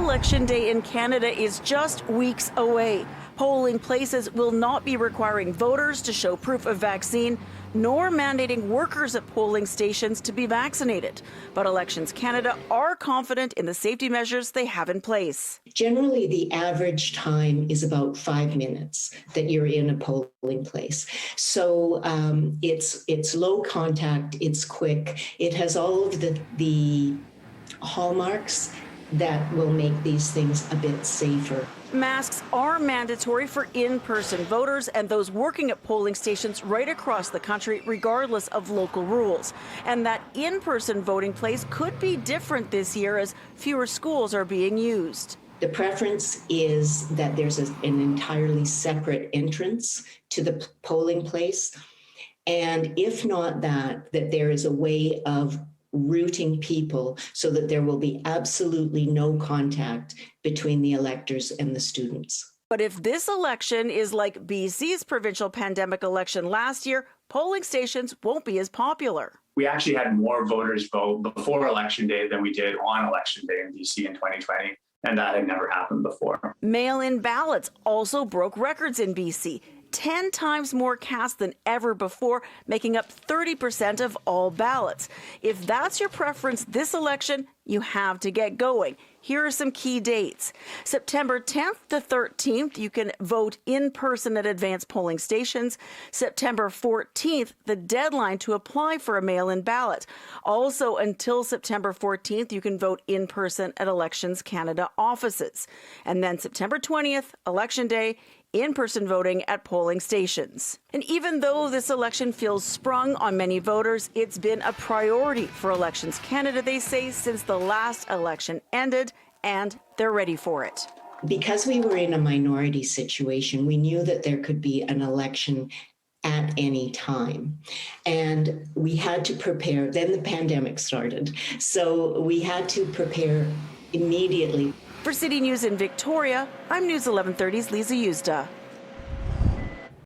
Election Day in Canada is just weeks away. Polling places will not be requiring voters to show proof of vaccine, nor mandating workers at polling stations to be vaccinated. But Elections Canada are confident in the safety measures they have in place. Generally, the average time is about 5 minutes that you're in a polling place. So it's low contact, it's quick, it has all of the hallmarks that will make these things a bit safer. Masks are mandatory for in-person voters and those working at polling stations right across the country, regardless of local rules. And that in-person voting place could be different this year as fewer schools are being used. The preference is that there's an entirely separate entrance to the polling place. And if not that there is a way of routing people so that there will be absolutely no contact between the electors and the students. But if this election is like BC's provincial pandemic election last year, polling stations won't be as popular. We actually had more voters vote before Election Day than we did on Election Day in BC in 2020, and that had never happened before. Mail-in ballots also broke records in BC. 10 times more cast than ever before, making up 30% of all ballots. If that's your preference this election, you have to get going. Here are some key dates. September 10th to 13th, you can vote in person at advanced polling stations. September 14th, the deadline to apply for a mail-in ballot. Also, until September 14th, you can vote in person at Elections Canada offices. And then September 20th, Election Day, in-person voting at polling stations. And even though this election feels sprung on many voters, it's been a priority for Elections Canada, they say, since the last election ended, and they're ready for it. Because we were in a minority situation, we knew that there could be an election at any time. And we had to prepare. Then the pandemic started. So we had to prepare immediately. For City News in Victoria, I'm News 1130's Liza Yuzda.